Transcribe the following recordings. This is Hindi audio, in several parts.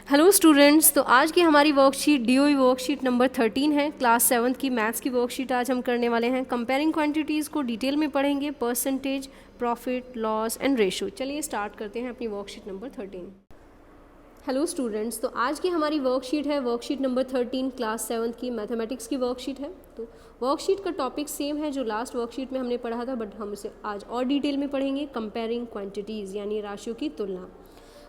हेलो स्टूडेंट्स, तो आज की हमारी वर्कशीट डीओई वर्कशीट नंबर 13 है। क्लास 7th की मैथ्स की वर्कशीट आज हम करने वाले हैं। कंपेयरिंग क्वांटिटीज़ को डिटेल में पढ़ेंगे, percentage, profit, loss and ratio. चलिए स्टार्ट करते हैं अपनी वर्कशीट नंबर 13। हेलो स्टूडेंट्स, तो आज की हमारी वर्कशीट है वर्कशीट नंबर 13 क्लास 7th की मैथमेटिक्स की वर्कशीट है। तो वर्कशीट का टॉपिक सेम है जो लास्ट वर्कशीट में हमने पढ़ा था, बट हम उसे आज और डिटेल में पढ़ेंगे। कंपेयरिंग क्वांटिटीज़ यानी राशियों की तुलना।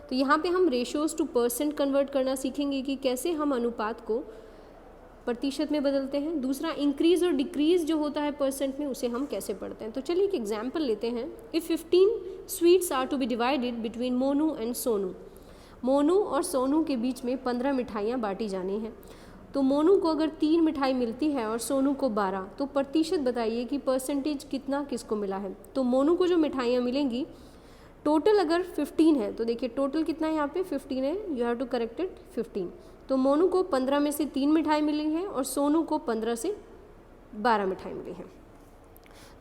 तो यहाँ पे हम रेशोज़ टू परसेंट कन्वर्ट करना सीखेंगे कि कैसे हम अनुपात को प्रतिशत में बदलते हैं। दूसरा, इंक्रीज़ और डिक्रीज़ जो होता है परसेंट में, उसे हम कैसे पढ़ते हैं। तो चलिए एक एग्जांपल लेते हैं। If 15 sweets are to be divided between Monu and Sonu, Monu और सोनू के बीच में 15 मिठाइयाँ बांटी जानी हैं। तो मोनू को अगर 3 मिठाई मिलती है और सोनू को 12, तो प्रतिशत बताइए कि परसेंटेज कितना किसको मिला है। तो मोनू को जो मिठाइयाँ मिलेंगी, टोटल अगर 15 है तो देखिए टोटल कितना है, यहाँ पे 15 है, you have to correct it 15। तो मोनू को 15 में से 3 मिठाई मिली है और सोनू को 15 से 12 मिठाई मिली है।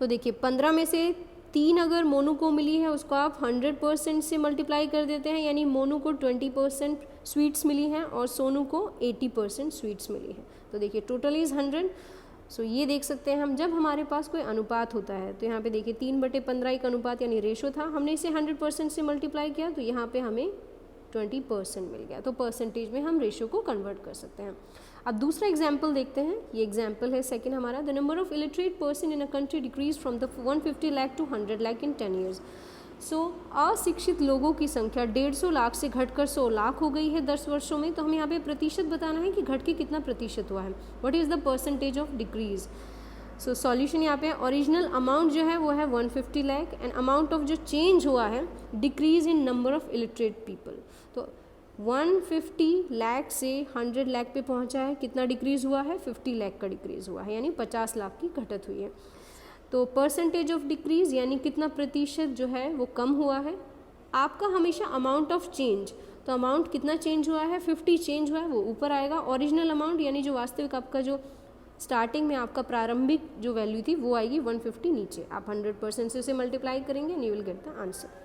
तो देखिए 15 में से 3 अगर मोनू को मिली है, उसको आप 100% से मल्टीप्लाई कर देते हैं, यानी मोनू को 20% स्वीट्स मिली हैं और सोनू को 80% स्वीट्स मिली है। तो देखिए टोटल इज़ 100। सो ये देख सकते हैं हम, जब हमारे पास कोई अनुपात होता है तो यहाँ पे देखिए 3/15 एक अनुपात यानी रेशो था, हमने इसे 100% से मल्टीप्लाई किया तो यहाँ पे हमें 20% मिल गया। तो परसेंटेज में हम रेशो को कन्वर्ट कर सकते हैं। अब दूसरा एग्जाम्पल देखते हैं। ये एग्जाम्पल है सेकंड हमारा। The number of illiterate person in a country decrease from the 150 lakh to 100 lakh in 10 years. So अशिक्षित लोगों की संख्या 150 लाख से घटकर 100 लाख हो गई है 10 वर्षों में। तो हमें यहाँ पे प्रतिशत बताना है कि घट के कितना प्रतिशत हुआ है। What is the percentage of decrease. So solution यहाँ पे ओरिजिनल अमाउंट जो है वो है 150 लाख एंड अमाउंट ऑफ जो चेंज हुआ है decrease in number of illiterate people. तो 150 लाख से 100 लाख पे पहुँचा है, कितना डिक्रीज़ हुआ है, 50 लाख का डिक्रीज़ हुआ है, यानी 50 लाख की घटत हुई है। तो परसेंटेज ऑफ डिक्रीज़ यानी कितना प्रतिशत जो है वो कम हुआ है। आपका हमेशा अमाउंट ऑफ चेंज, तो अमाउंट कितना चेंज हुआ है, 50 चेंज हुआ है, वो ऊपर आएगा। ओरिजिनल अमाउंट यानी जो वास्तविक आपका जो स्टार्टिंग में आपका प्रारंभिक जो वैल्यू थी वो आएगी 150 नीचे। आप 100% से उसे मल्टीप्लाई करेंगे and you will get the answer.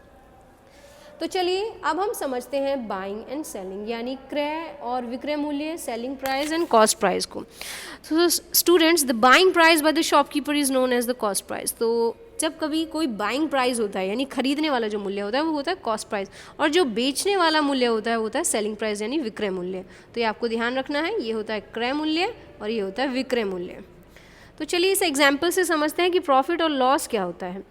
तो चलिए अब हम समझते हैं बाइंग एंड सेलिंग यानी क्रय और विक्रय मूल्य, selling price and cost price को। So students, the buying price by the shopkeeper is known as the cost price. तो जब कभी कोई बाइंग प्राइस होता है यानी खरीदने वाला जो मूल्य होता है वो होता है कॉस्ट प्राइस, और जो बेचने वाला मूल्य होता है सेलिंग प्राइस यानी विक्रय मूल्य। तो ये आपको ध्यान रखना है, ये होता है क्रय मूल्य और ये होता है विक्रय मूल्य। तो चलिए इस एग्जाम्पल से समझते हैं कि प्रॉफिट और लॉस क्या होता है।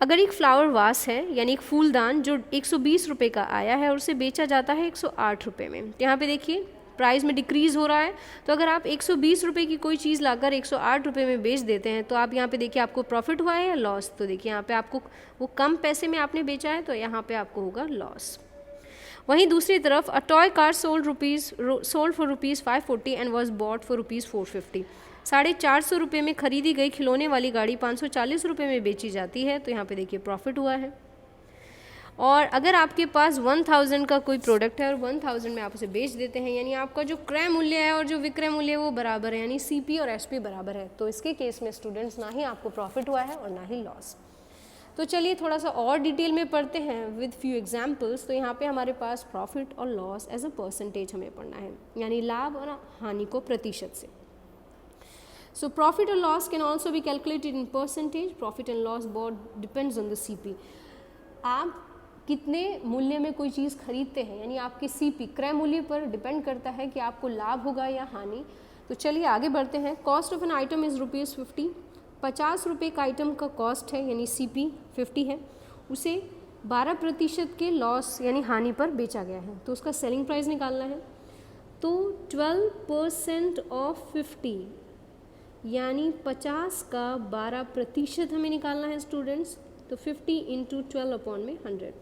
अगर एक फ्लावर वास है यानी एक फूलदान जो 120 रुपये का आया है और उसे बेचा जाता है 108 रुपये में, तो यहाँ पे देखिए प्राइस में डिक्रीज़ हो रहा है। तो अगर आप 120 रुपये की कोई चीज़ लाकर 108 रुपये में बेच देते हैं तो आप यहाँ पे देखिए आपको प्रॉफिट हुआ है या लॉस। तो देखिए यहाँ पे आपको वो कम पैसे में आपने बेचा है तो यहाँ पे आपको होगा लॉस। वहीं दूसरी तरफ a toy car sold for rupees 540 and was bought for rupees 450। 450 रुपये में खरीदी गई खिलौने वाली गाड़ी 540 रुपये में बेची जाती है, तो यहाँ पे देखिए प्रॉफिट हुआ है। और अगर आपके पास 1000 का कोई प्रोडक्ट है और 1000 में आप उसे बेच देते हैं, यानी आपका जो क्रय मूल्य है और जो विक्रय मूल्य है वो बराबर है, यानी CP और SP बराबर है, तो इसके केस में स्टूडेंट्स ना ही आपको प्रॉफिट हुआ है और ना ही लॉस। तो चलिए थोड़ा सा और डिटेल में पढ़ते हैं विद फ्यू एग्जाम्पल्स। तो यहाँ पे हमारे पास प्रॉफिट और लॉस एज अ परसेंटेज हमें पढ़ना है, यानी लाभ और हानि को प्रतिशत से। So profit or loss can also be calculated in percentage. Profit and loss both depends on the CP. आप कितने मूल्य में कोई चीज़ खरीदते हैं यानी आपके CP क्रय मूल्य पर डिपेंड करता है कि आपको लाभ होगा या हानि। तो चलिए आगे बढ़ते हैं। Cost of an item is ₹50। 50 रुपये का आइटम का कॉस्ट है यानी CP 50 है, उसे 12% के लॉस यानी हानि पर बेचा गया है, तो उसका सेलिंग प्राइस निकालना है। तो 12% ऑफ 50 यानी 50 का 12% हमें निकालना है स्टूडेंट्स। तो 50 इंटू 12 अपॉन में 100,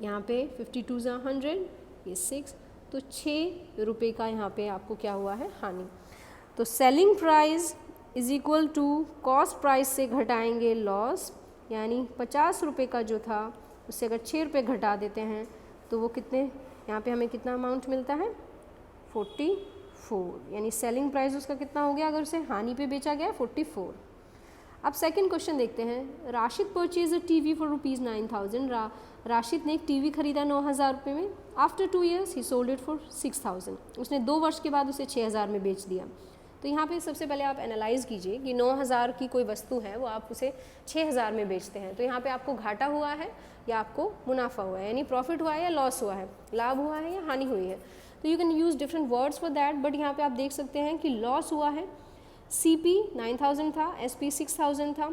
यहाँ पे 52 ज़ा 100, ये 6, तो 6 रुपये का यहाँ पे आपको क्या हुआ है, हानि। तो selling price is equal to cost price से घटाएंगे लॉस, यानी 50 रुपये का जो था उससे अगर 6 रुपये घटा देते हैं तो वो कितने, यहाँ पे हमें कितना अमाउंट मिलता है, 44, यानी सेलिंग प्राइस उसका कितना हो गया अगर उसे हानि पे बेचा गया 44। अब सेकंड क्वेश्चन देखते हैं। Rashid purchase a TV for ₹9,000। Rashid ने एक टीवी खरीदा 9,000 रुपये में। After 2 years he sold it for 6,000। उसने 2 वर्ष के बाद उसे 6,000 में बेच दिया। तो यहाँ पे सबसे पहले आप एनालाइज़ कीजिए कि 9,000 की कोई वस्तु है वो आप उसे 6,000 में बेचते हैं, तो यहाँ पे आपको घाटा हुआ है या आपको मुनाफा हुआ है, यानी प्रॉफिट हुआ है या लॉस हुआ है, लाभ हुआ है या हानि हुई है। तो you can use different words for that, but यहाँ पे आप देख सकते हैं कि लॉस हुआ है। CP 9,000 था, SP 6,000 था।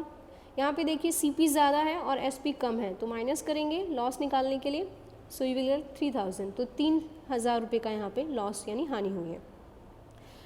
यहाँ पे देखिए CP ज़्यादा है और SP कम है, तो माइनस करेंगे लॉस निकालने के लिए। सो यू विल गेट 3,000, तो 3,000 रुपये का यहाँ पे लॉस यानी हानि हुई है।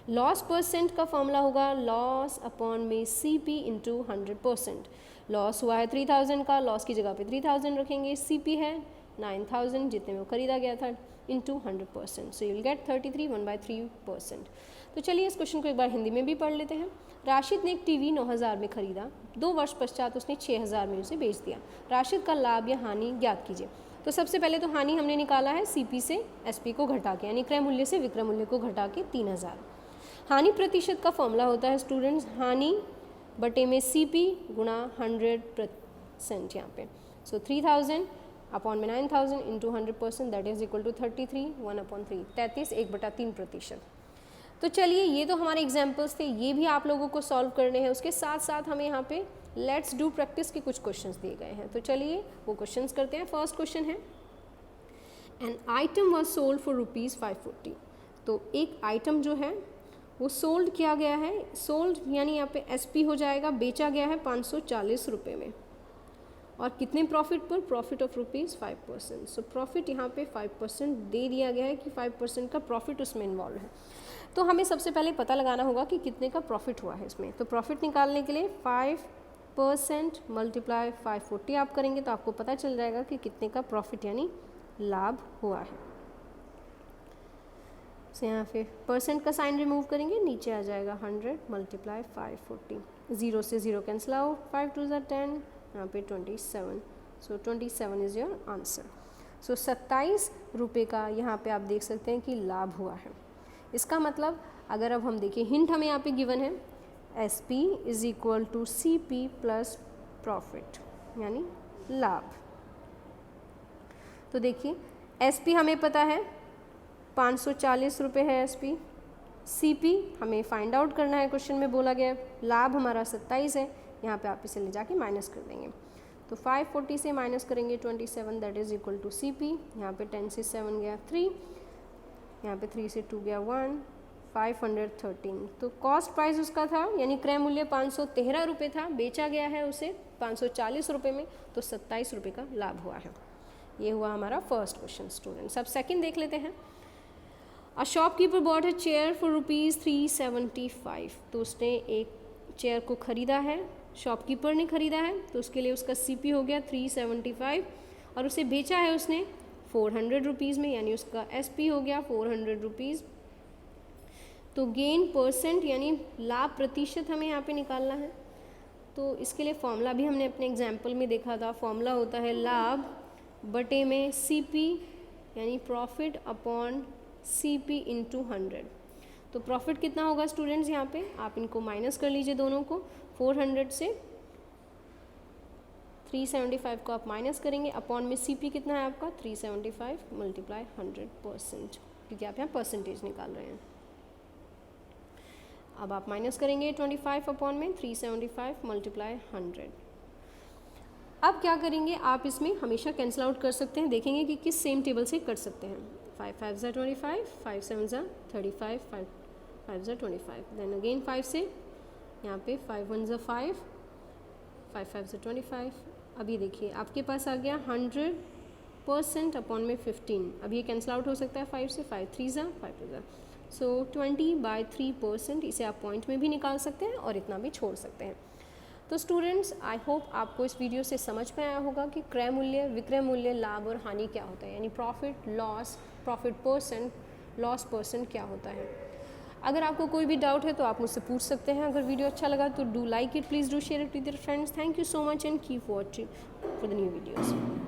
लॉस परसेंट का फॉर्मूला होगा लॉस अपॉन में CP इंटू 100%। लॉस हुआ है 3,000 का, लॉस की जगह पे 3,000 रखेंगे, CP है 9,000 जितने में वो खरीदा गया था, into 100%। So you will get 33 1/3%। तो चलिए इस क्वेश्चन को एक बार हिंदी में भी पढ़ लेते हैं। राशिद ने एक टीवी 9,000 में खरीदा, 2 वर्ष पश्चात उसने 6,000 में उसे बेच दिया। राशिद का लाभ या हानि ज्ञात कीजिए। तो सबसे पहले तो हानि हमने निकाला है CP से SP को घटा के, यानी क्रय मूल्य से विक्रय मूल्य को घटा के 3,000। हानि प्रतिशत का फॉर्मूला होता है स्टूडेंट्स हानि बटे में CP गुणा 100% यहाँ पे। सो 3,000 अपॉन में 9,000 into 100% that is equal to 33 1/3, 33 1/3%। तो चलिए ये तो हमारे एग्जाम्पल्स थे, ये भी आप लोगों को सॉल्व करने हैं। उसके साथ साथ हमें यहाँ पे लेट्स डू प्रैक्टिस के कुछ क्वेश्चंस दिए गए हैं, तो चलिए वो क्वेश्चंस करते हैं। फर्स्ट क्वेश्चन है an item was sold for ₹540। तो एक आइटम जो है वो सोल्ड किया गया है, सोल्ड यानी यहाँ पे SP हो जाएगा, बेचा गया है 540 रुपये में, और कितने प्रॉफिट पर? Profit of ₹5%। सो प्रॉफिट यहाँ पे 5% दे दिया गया है कि 5% का प्रॉफिट उसमें इन्वॉल्व है। तो हमें सबसे पहले पता लगाना होगा कि कितने का प्रॉफिट हुआ है इसमें। तो प्रॉफिट निकालने के लिए 5% मल्टीप्लाई 540 आप करेंगे तो आपको पता चल जाएगा कि कितने का प्रॉफिट यानी लाभ हुआ है। तो यहाँ पे परसेंट का साइन रिमूव करेंगे, नीचे आ जाएगा 100 मल्टीप्लाई 540। 0 से 0 कैंसिल आउट, 5 2 ज़ा 10, यहाँ पे 27। सो 27 इज़ योर आंसर। सो 27 रुपये का यहाँ पे आप देख सकते हैं कि लाभ हुआ है। इसका मतलब अगर अब हम देखिए, हिंट हमें यहाँ पे गिवन है SP is equal to CP plus profit यानी लाभ। तो देखिए SP हमें पता है 540 रुपये है SP। CP हमें फाइंड आउट करना है, क्वेश्चन में बोला गया। लाभ हमारा 27 है, यहाँ पे आप इसे ले जाके माइनस कर देंगे। तो 540 से माइनस करेंगे 27 that is equal to CP। यहाँ पे 10 से 7 गया 3, यहाँ पे 3 से 2 गया 1, 513। तो कॉस्ट प्राइस उसका था यानी क्रय मूल्य 513 रुपये था, बेचा गया है उसे 540 रुपये में, तो 27 रुपये का लाभ हुआ है। ये हुआ हमारा फर्स्ट क्वेश्चन स्टूडेंट्स। अब सेकंड देख लेते हैं। A shopkeeper bought a chair for ₹375। तो उसने एक चेयर को ख़रीदा है, शॉपकीपर ने ख़रीदा है, तो उसके लिए उसका CP हो गया 375, और उसे बेचा है उसने 400 रुपीज़ में, यानी उसका SP हो गया 400 रुपीज़। तो गेन परसेंट यानी लाभ प्रतिशत हमें यहाँ पे निकालना है। तो इसके लिए फॉर्मूला भी हमने अपने एग्जाम्पल में देखा था। फॉर्मूला होता है लाभ बटे में CP यानी प्रॉफिट अपॉन CP इंटू 100। तो प्रॉफिट कितना होगा स्टूडेंट्स, यहाँ पे आप इनको माइनस कर लीजिए दोनों को। 400 से 375 को आप माइनस करेंगे, अपॉन में CP कितना है आपका 375 मल्टीप्लाई 100%, क्योंकि आप यहाँ परसेंटेज निकाल रहे हैं। अब आप माइनस करेंगे 25 अपॉन में 375 मल्टीप्लाई 100। अब क्या करेंगे, आप इसमें हमेशा कैंसिल आउट कर सकते हैं, देखेंगे कि किस सेम टेबल से कर सकते हैं। 5 5 ज़ा 25, 5 7 ज़ा 35, 5 5 ज़ा 25, देन अगेन 5 से यहाँ पे 5 1 ज़ा 5, 5 5 ज़ा 25। अब ये देखिए आपके पास आ गया 100% अपॉन में 15। अब ये कैंसिल आउट हो सकता है 5 से, 5 3 ज़ा 5 2 ज़ा, सो 20/3%। इसे आप पॉइंट में भी निकाल सकते हैं और इतना भी छोड़ सकते हैं। तो स्टूडेंट्स आई होप आपको इस वीडियो से समझ में आया होगा कि क्रय मूल्य, विक्रय मूल्य, लाभ और हानि क्या होता है, यानी profit loss, profit percent, loss percent क्या होता है। अगर आपको कोई भी डाउट है तो आप मुझसे पूछ सकते हैं। अगर वीडियो अच्छा लगा तो do like it, please do share it with your friends. Thank you so much and keep watching for the new videos.